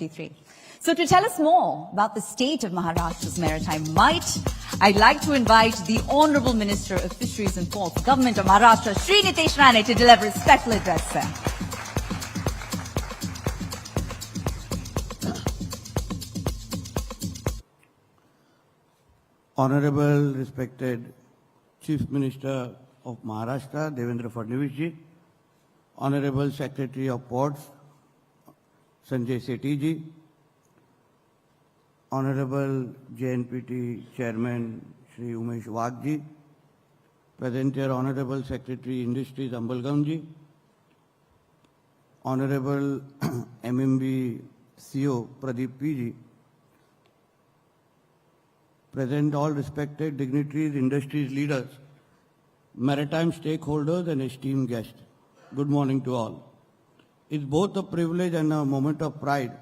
So to tell us more about the state of Maharashtra's maritime might, I'd like to invite the Honourable Minister of Fisheries and Ports, Government of Maharashtra, Shri Nitesh Rane, to deliver a special address, sir. Honourable, respected Chief Minister of Maharashtra, Devendra Fadnavis ji, Honourable Secretary of Ports, Sanjay Sethi ji, Honourable JNPT Chairman Shri Umesh Wagh ji, present here Honourable Secretary Industries Ambalgam ji, Honourable MMB CEO Pradeep P ji, present all respected dignitaries, industries leaders, maritime stakeholders and esteemed guests. Good morning to all. It's both a privilege and a moment of pride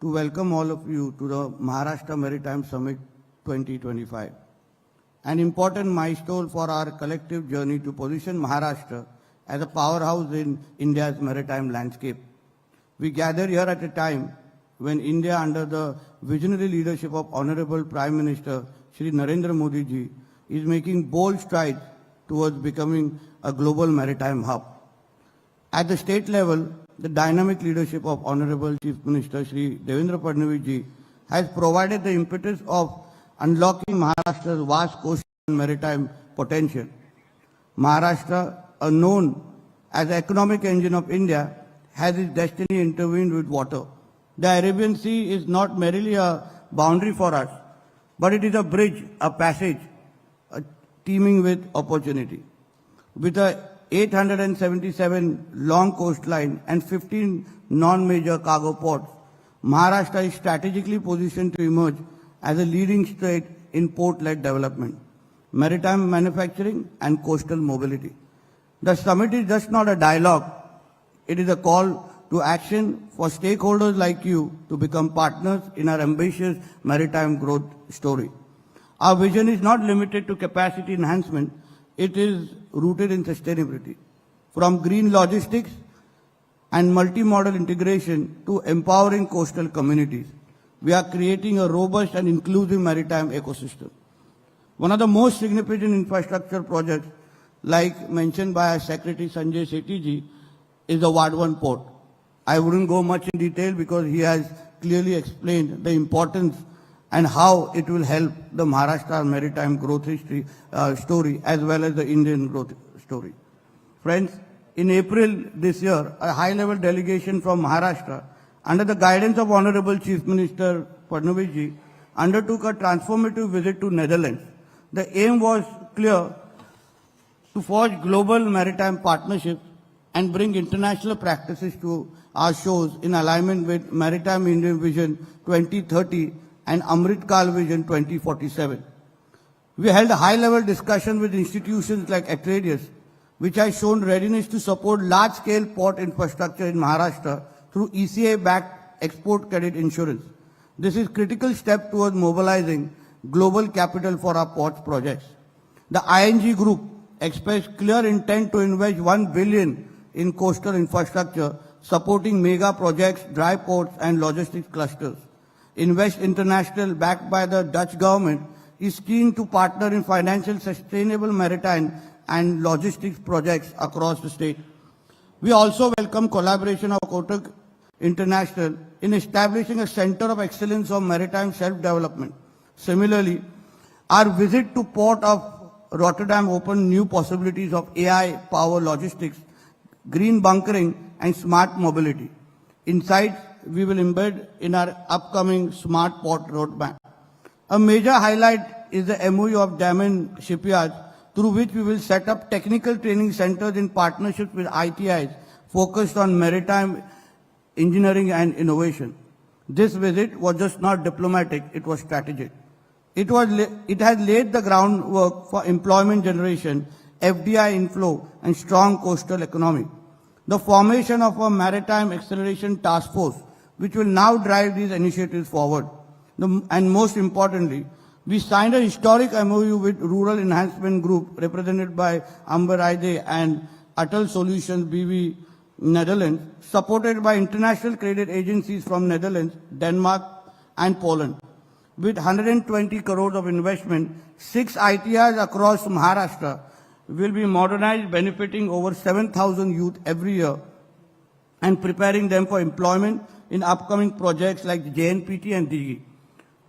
to welcome all of you to the Maharashtra Maritime Summit 2025, an important milestone for our collective journey to position Maharashtra as a powerhouse in India's maritime landscape. We gather here at a time when India, under the visionary leadership of Honorable Prime Minister Shri Narendra Modi ji, is making bold strides towards becoming a global maritime hub. At the state level, the dynamic leadership of Honorable Chief Minister Shri Devendra Fadnavis ji has provided the impetus of unlocking Maharashtra's vast coastal and maritime potential. Maharashtra, known as the economic engine of India, has its destiny intertwined with water. The Arabian Sea is not merely a boundary for us, but it is a bridge, a passage, teeming with opportunity. With a 877 long coastline and 15 non-major cargo ports, Maharashtra is strategically positioned to emerge as a leading state in port-led development, maritime manufacturing and coastal mobility. The summit is just not a dialogue, it is a call to action for stakeholders like you to become partners in our ambitious maritime growth story. Our vision is not limited to capacity enhancement, it is rooted in sustainability. From green logistics and multimodal integration to empowering coastal communities, we are creating a robust and inclusive maritime ecosystem. One of the most significant infrastructure projects, like mentioned by our Secretary Sanjay Sethi ji, is the Vadhavan Port. I wouldn't go much in detail because he has clearly explained the importance and how it will help the Maharashtra maritime growth history, story as well as the Indian growth story. Friends, in April this year, a high-level delegation from Maharashtra, under the guidance of Honorable Chief Minister Fadnavis ji, undertook a transformative visit to Netherlands. The aim was clear: to forge global maritime partnerships and bring international practices to our shores in alignment with Maritime Indian Vision 2030 and Amrit Kal Vision 2047. We held a high-level discussion with institutions like Atreides, which has shown readiness to support large-scale port infrastructure in Maharashtra through ECA-backed export credit insurance. This is a critical step towards mobilizing global capital for our ports projects. The ING Group expressed clear intent to invest 1 billion in coastal infrastructure, supporting mega projects, dry ports and logistics clusters. Invest International, backed by the Dutch government, is keen to partner in financial sustainable maritime and logistics projects across the state. We also welcome collaboration of Kotak International in establishing a center of excellence of maritime self-development. Similarly, our visit to Port of Rotterdam opened new possibilities of AI, power logistics, green bunkering and smart mobility. Insights we will embed in our upcoming Smart Port Roadmap. A major highlight is the MOU of Daman Shipyards, through which we will set up technical training centers in partnership with ITIs focused on maritime engineering and innovation. This visit was just not diplomatic, it was strategic. It has laid the groundwork for employment generation, FDI inflow and strong coastal economy. The formation of a Maritime Acceleration Task Force, which will now drive these initiatives forward. And most importantly, we signed a historic MOU with Rural Enhancement Group, represented by Amber Aide and Atal Solutions BV Netherlands, supported by international credit agencies from Netherlands, Denmark, and Poland. With 120 crores of investment, 6 ITIs across Maharashtra will be modernized, benefiting over 7,000 youth every year and preparing them for employment in upcoming projects like JNPT and Digi.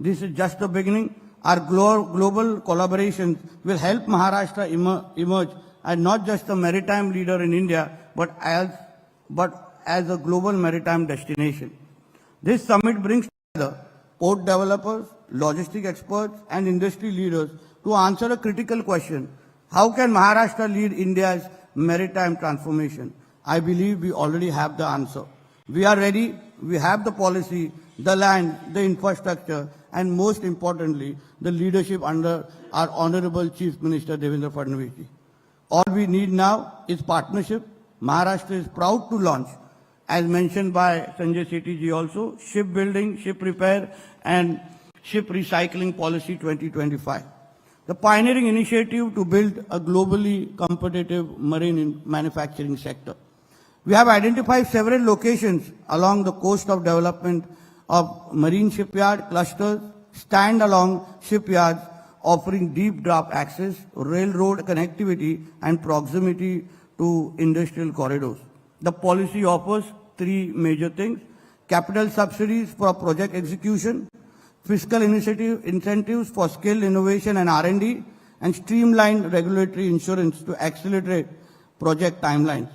This is just the beginning. Our global collaborations will help Maharashtra emerge as not just a maritime leader in India, but as a global maritime destination. This summit brings together port developers, logistic experts, and industry leaders to answer a critical question: how can Maharashtra lead India's maritime transformation? I believe we already have the answer. We are ready. We have the policy, the land, the infrastructure, and most importantly, the leadership under our Honorable Chief Minister Devendra Fadnavis. All we need now is partnership. Maharashtra is proud to launch, as mentioned by Sanjay Sethi ji also, shipbuilding, ship repair, and ship recycling policy 2025. The pioneering initiative to build a globally competitive marine manufacturing sector. We have identified several locations along the coast of development of marine shipyard clusters, stand-along shipyards offering deep draft access, railroad connectivity, and proximity to industrial corridors. The policy offers 3 major things: capital subsidies for project execution, fiscal incentives for skill innovation and R&D, and streamlined regulatory insurance to accelerate project timelines.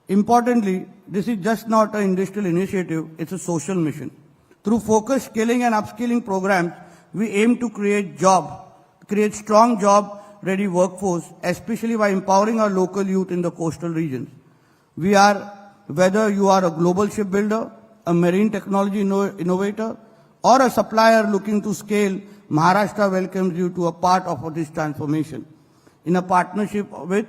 Importantly, this is just not an industrial initiative, it's a social mission. Through focused skilling and upskilling programs, we aim to create strong job-ready workforce, especially by empowering our local youth in the coastal regions. Whether you are a global shipbuilder, a marine technology innovator, or a supplier looking to scale, Maharashtra welcomes you to a part of this transformation. In a partnership with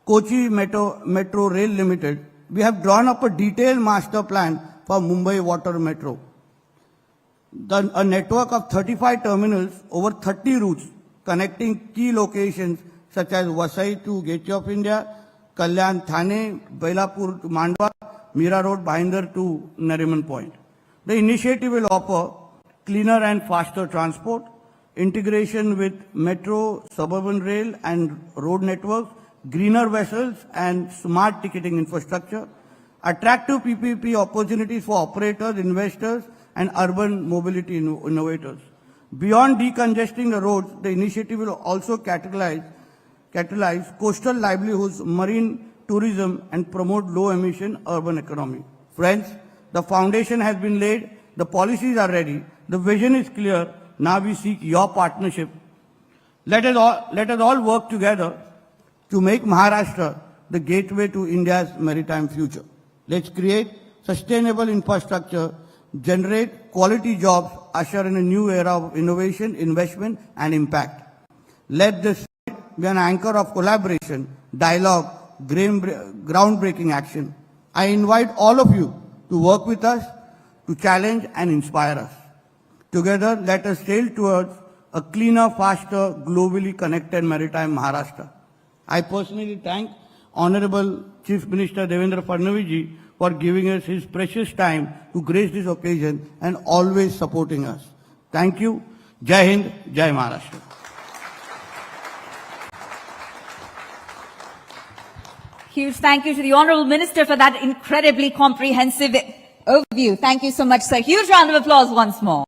Kochi Metro Rail Limited, we have drawn up a detailed master plan for Mumbai Water Metro. A network of 35 terminals over 30 routes connecting key locations such as Vasai to Gateway of India, Kalyan Thane, Belapur to Mandwa, Mira Road, Bhinder to Nariman Point. The initiative will offer cleaner and faster transport, integration with metro, suburban rail and road networks, greener vessels and smart ticketing infrastructure, attractive PPP opportunities for operators, investors and urban mobility innovators. Beyond decongesting the roads, the initiative will also catalyze coastal livelihoods, marine tourism and promote low-emission urban economy. Friends, the foundation has been laid, the policies are ready, the vision is clear. Now we seek your partnership. Let us all work together to make Maharashtra the gateway to India's maritime future. Let's create sustainable infrastructure, generate quality jobs, usher in a new era of innovation, investment, and impact. Let this be an anchor of collaboration, dialogue, groundbreaking action. I invite all of you to work with us, to challenge and inspire us. Together, let us sail towards a cleaner, faster, globally connected maritime Maharashtra. I personally thank Honorable Chief Minister Devendra Fadnavis ji for giving us his precious time to grace this occasion and always supporting us. Thank you. Jai Hind, Jai Maharashtra. Huge thank you to the Honourable Minister for that incredibly comprehensive overview. Thank you so much, sir. Huge round of applause once more.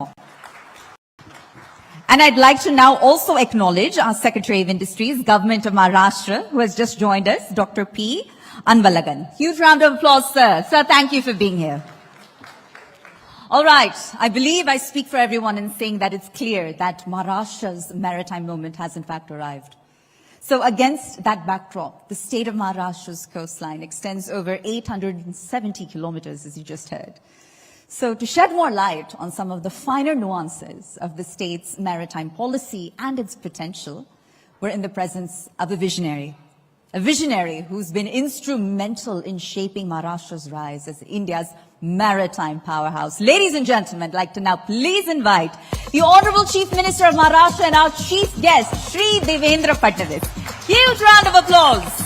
And I'd like to now also acknowledge our Secretary of Industries, Government of Maharashtra, who has just joined us, Dr. P. Anvalagan. Huge round of applause, sir. Sir, thank you for being here. All right. I believe I speak for everyone in saying that it's clear that Maharashtra's maritime moment has in fact arrived. So against that backdrop, the state of Maharashtra's coastline extends over 870 kilometers, as you just heard. So to shed more light on some of the finer nuances of the state's maritime policy and its potential, we're in the presence of a visionary who's been instrumental in shaping Maharashtra's rise as India's maritime powerhouse. Ladies and gentlemen, I'd like to now please invite the Honorable Chief Minister of Maharashtra and our chief guest, Shri Devendra Fadnavis. Huge round of applause.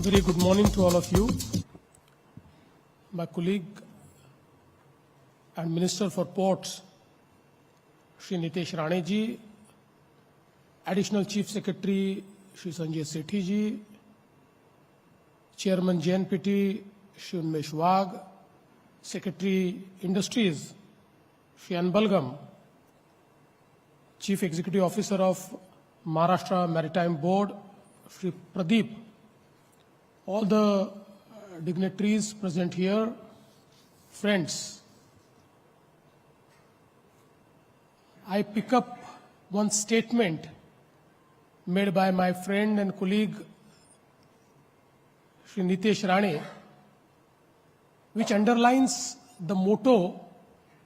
A very good morning to all of you. My colleague and Minister for Ports, Shri Nitesh Rane ji, Additional Chief Secretary, Shri Sanjay Sethi ji, Chairman JNPT, Shri Unmesh Wagh, Secretary Industries, Shri Anbalgam, Chief Executive Officer of Maharashtra Maritime Board, Shri Pradeep, all the dignitaries present here, friends. I pick up one statement made by my friend and colleague Shri Nitesh Rane, which underlines the motto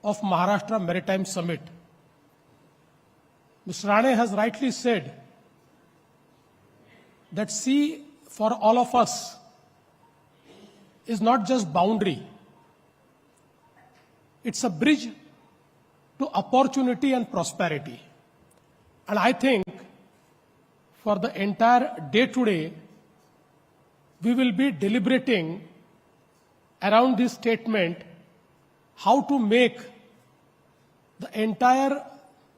of Maharashtra Maritime Summit. Mr. Rane has rightly said that sea for all of us is not just boundary. It's a bridge to opportunity and prosperity. And I think for the entire day today, we will be deliberating around this statement how to make the entire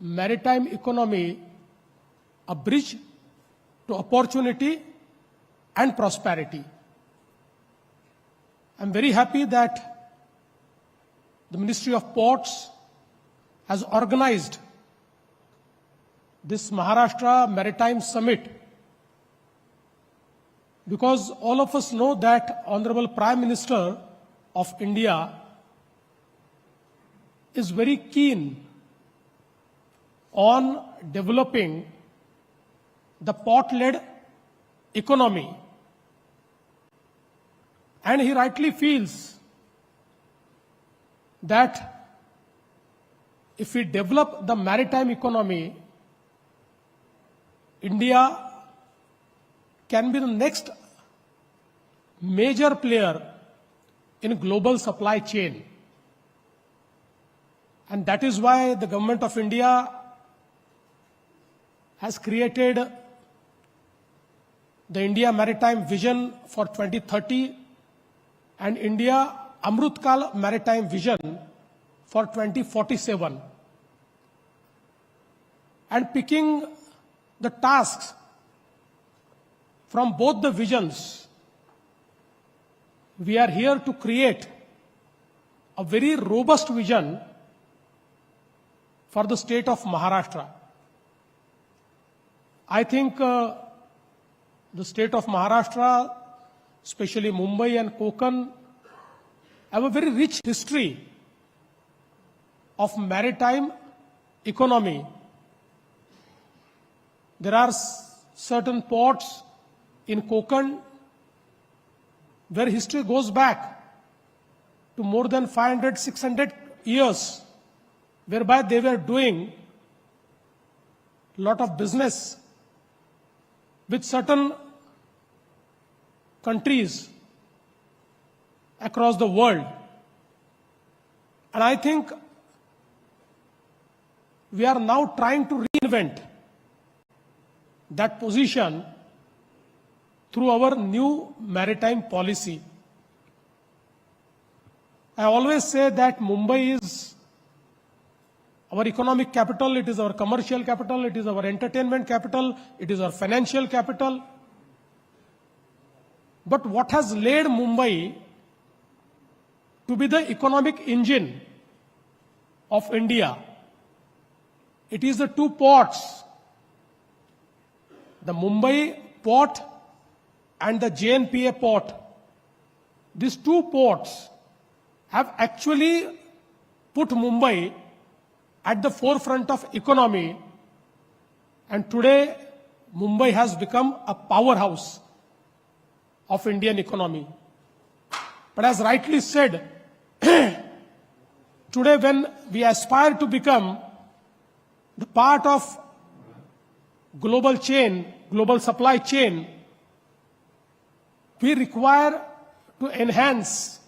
maritime economy a bridge to opportunity and prosperity. I'm very happy that the Ministry of Ports has organized this Maharashtra Maritime Summit, because all of us know that Honorable Prime Minister of India is very keen on developing the port-led economy. And he rightly feels that if we develop the maritime economy, India can be the next major player in global supply chain. And that is why the Government of India has created the India Maritime Vision for 2030 and India Amrutkal Maritime Vision for 2047. And picking the tasks from both the visions, we are here to create a very robust vision for the state of Maharashtra. I think the state of Maharashtra, especially Mumbai and Konkan, have a very rich history of maritime economy. There are certain ports in Konkan where history goes back to more than 500, 600 years, whereby they were doing a lot of business with certain countries across the world. And I think we are now trying to reinvent that position through our new maritime policy. I always say that Mumbai is our economic capital, it is our commercial capital, it is our entertainment capital, it is our financial capital. But what has led Mumbai to be the economic engine of India? It is the two ports, the Mumbai port and the JNPA port. These two ports have actually put Mumbai at the forefront of economy, and today Mumbai has become a powerhouse of Indian economy. But as rightly said, today when we aspire to become the part of global chain, global supply chain, we require to enhance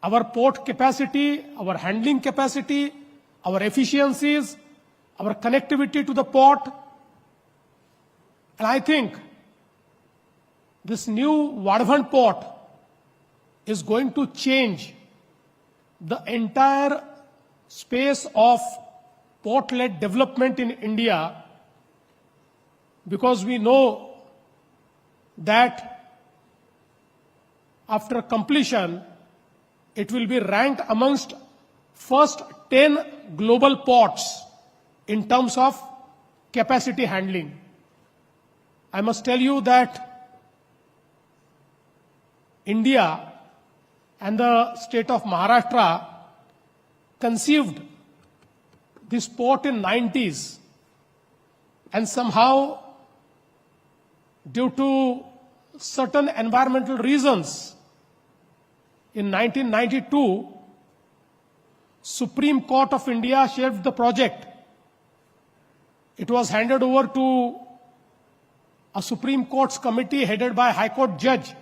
our port capacity, our handling capacity, our efficiencies, our connectivity to the port. And I think this new Vadhavan port is going to change the entire space of port-led development in India, because we know that after completion, it will be ranked amongst first 10 global ports in terms of capacity handling. I must tell you that India and the state of Maharashtra conceived this port in 90s, and somehow due to certain environmental reasons in 1992 Supreme Court of India shelved the project. It was handed over to a Supreme Court's committee headed by a High Court judge,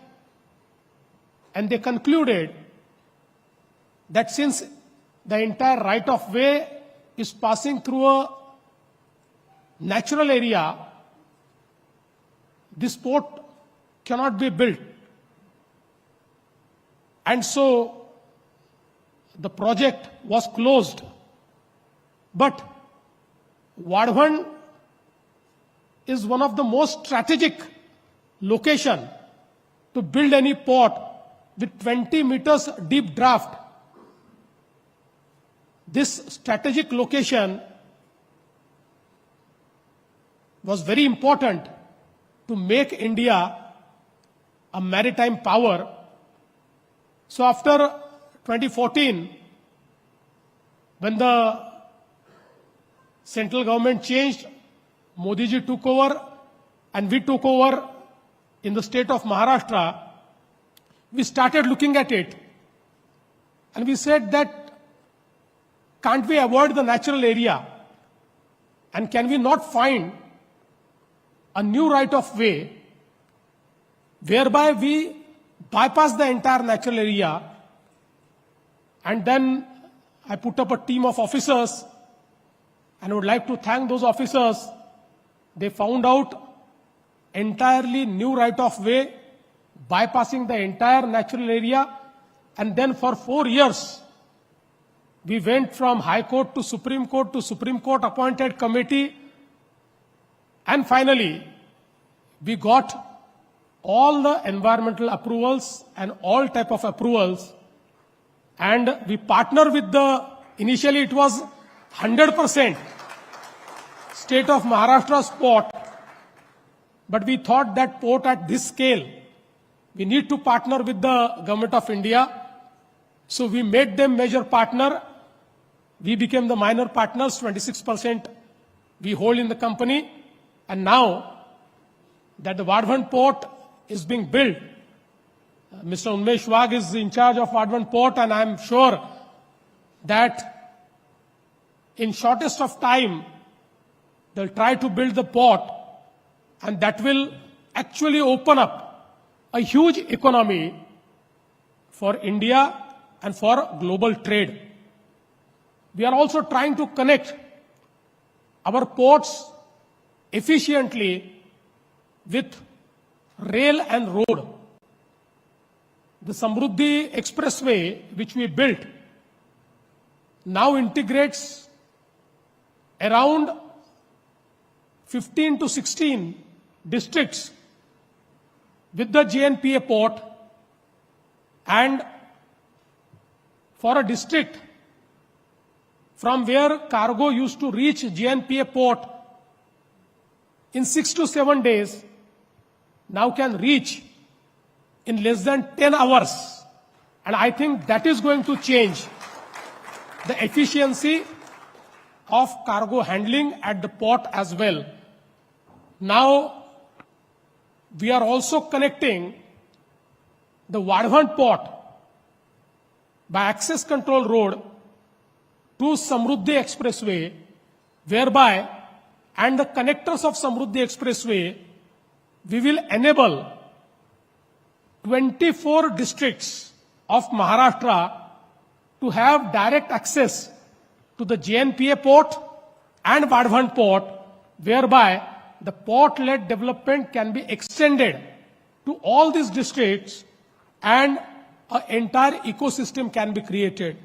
and they concluded that since the entire right of way is passing through a natural area, this port cannot be built. And so the project was closed. But Vadhavan is one of the most strategic location to build any port with 20 meters deep draft. This strategic location was very important to make India a maritime power. So after 2014, when the central government changed, Modi ji took over and we took over in the state of Maharashtra, we started looking at it and we said that can't we avoid the natural area, and can we not find a new right of way whereby we bypass the entire natural area. And then I put up a team of officers, and I would like to thank those officers. They found out entirely new right of way, bypassing the entire natural area. And then for 4 years, we went from High Court to Supreme Court appointed committee. And finally, we got all the environmental approvals and all type of approvals. And we partner with initially it was 100% state of Maharashtra's port. But we thought that port at this scale, we need to partner with the government of India. So we made them major partner. We became the minor partners, 26% we hold in the company. And now that the Vadhavan port is being built, Mr. Unmesh Wagh is in charge of Vadhavan port, and I am sure that in shortest of time, they'll try to build the port, and that will actually open up a huge economy for India and for global trade. We are also trying to connect our ports efficiently with rail and road. The Samruddhi Expressway, which we built, now integrates around 15 to 16 districts with the JNPA port, and for a district from where cargo used to reach JNPA port in 6 to 7 days, now can reach in less than 10 hours. And I think that is going to change the efficiency of cargo handling at the port as well. Now, we are also connecting the Vadhavan port by access control road to Samruddhi Expressway, whereby, and the connectors of Samruddhi Expressway, we will enable 24 districts of Maharashtra to have direct access to the JNPA port and Vadhavan port, whereby the port-led development can be extended to all these districts and an entire ecosystem can be created.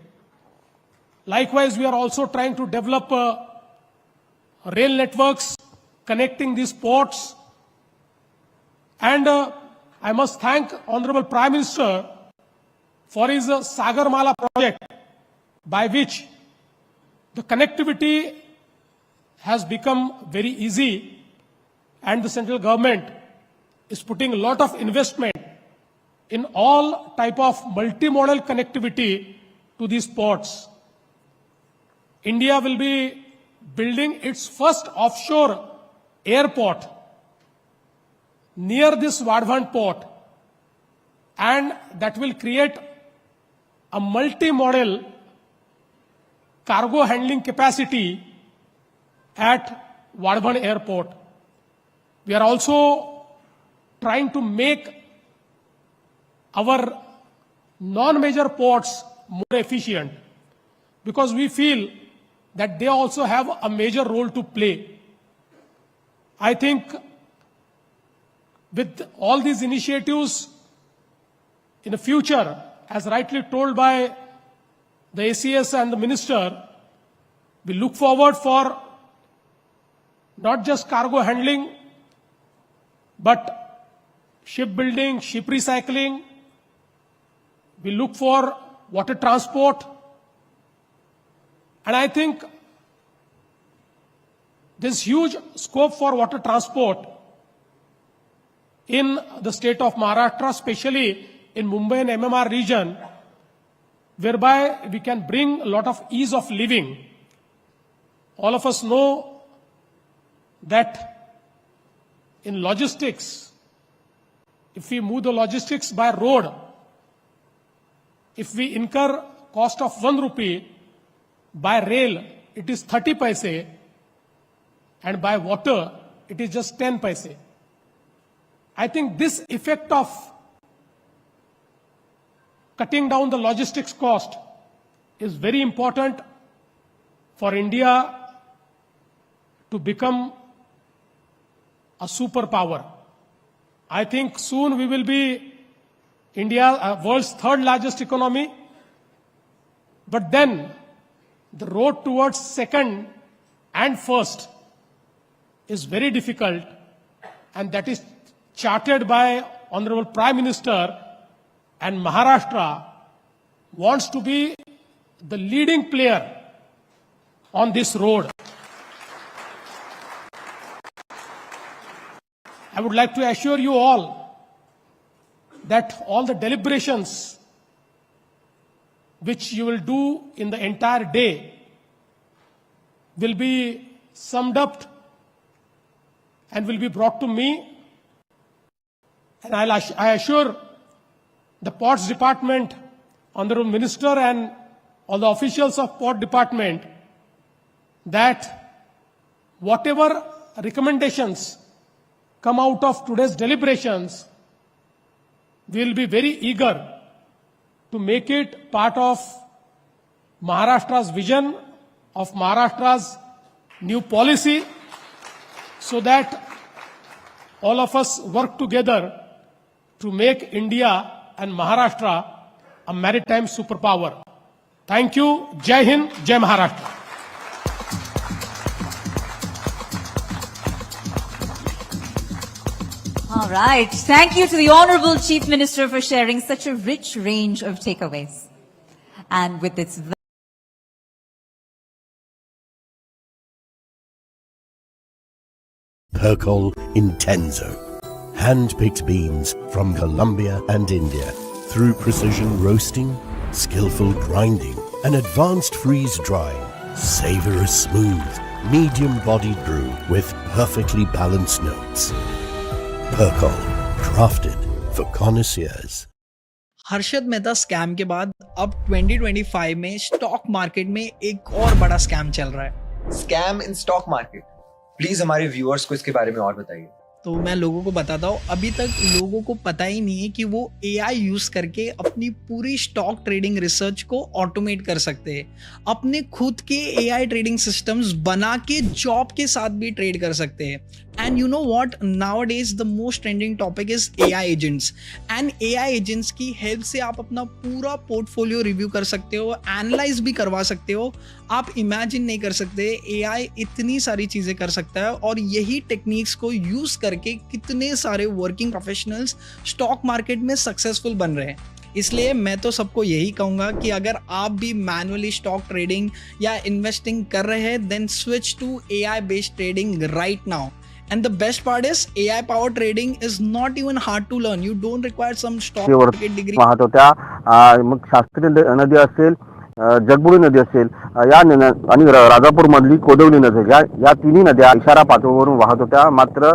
Likewise, we are also trying to develop rail networks connecting these ports. And I must thank Honorable Prime Minister for his Sagarmala project, by which the connectivity has become very easy, and the central government is putting a lot of investment in all type of multimodal connectivity to these ports. India will be building its first offshore airport near this Vadhavan port, and that will create a multimodal cargo handling capacity at Vadhavan airport. We are also trying to make our non-major ports more efficient, because we feel that they also have a major role to play. I think with all these initiatives in the future, as rightly told by the ACS and the Minister, we look forward for not just cargo handling, but shipbuilding, ship recycling. We look for water transport. And I think there's huge scope for water transport in the state of Maharashtra, especially in Mumbai and MMR region, whereby we can bring a lot of ease of living. All of us know that in logistics, if we move the logistics by road, if we incur cost of 1 rupee, by rail it is 30 paise, and by water it is just 10 paise. I think this effect of cutting down the logistics cost is very important for India to become a superpower. I think soon we will be India, world's third largest economy. But then the road towards second and first is very difficult, and that is charted by Honorable Prime Minister, and Maharashtra wants to be the leading player on this road. I would like to assure you all that all the deliberations which you will do in the entire day will be summed up and will be brought to me. And I assure the Ports Department, Honorable Minister, and all the officials of Port Department that whatever recommendations come out of today's deliberations, we will be very eager to make it part of Maharashtra's vision, of Maharashtra's new policy, so that all of us work together to make India and Maharashtra a maritime superpower. Thank you. Jai Hind, Jai Maharashtra. All right. Thank you to the Honorable Chief Minister for sharing such a rich range of takeaways. And with its Percol Intenso. Hand-picked beans from Colombia and India. Through precision roasting, skillful grinding, and advanced freeze-drying, savor a smooth, medium-bodied brew with perfectly balanced notes. Percol, crafted for connoisseurs. Harshad Mehta scam के बाद अब 2025 में stock market में एक और बड़ा scam चल रहा है. Scam in stock market. Please हमारे व्यूअर्स को इसके बारे में और बताइए. तो मैं लोगों को बताता हूँ, अभी तक लोगों को पता ही नहीं है कि वो AI यूज करके अपनी पूरी स्टॉक ट्रेडिंग रिसर्च को ऑटोमेट कर सकते हैं. अपने खुद के AI ट्रेडिंग सिस्टम्स बना के जॉब के साथ भी ट्रेड कर सकते हैं. And you know what? Nowadays the most trending topic is AI agents. And AI agents की हेल्प से आप अपना पूरा पोर्टफोलियो रिव्यू कर सकते हो, एनालाइज भी करवा सकते हो. आप इमेजिन नहीं कर सकते AI इतनी सारी चीजें कर सकता है, और यही टेक्निक्स को यूज करके कितने सारे वर्किंग प्रोफेशनल्स स्टॉक मार्केट में सक्सेसफुल बन रहे हैं. इसलिए मैं तो सबको यही कहूंगा कि अगर आप भी मैनुअली स्टॉक ट्रेडिंग या इन्वेस्टिंग कर रहे हैं, then switch to AI based trading right now. And the best part is AI powered trading is not even hard to learn. You don't require some stock market degree. वाहत होत्या, मग शास्त्रीय नदी असेल, जगबुडी नदी असेल, या आणि राजापूर मधली कोदवली नदी, या तिन्ही नद्या इशारा पातळीवरून वाहत होत्या. मात्र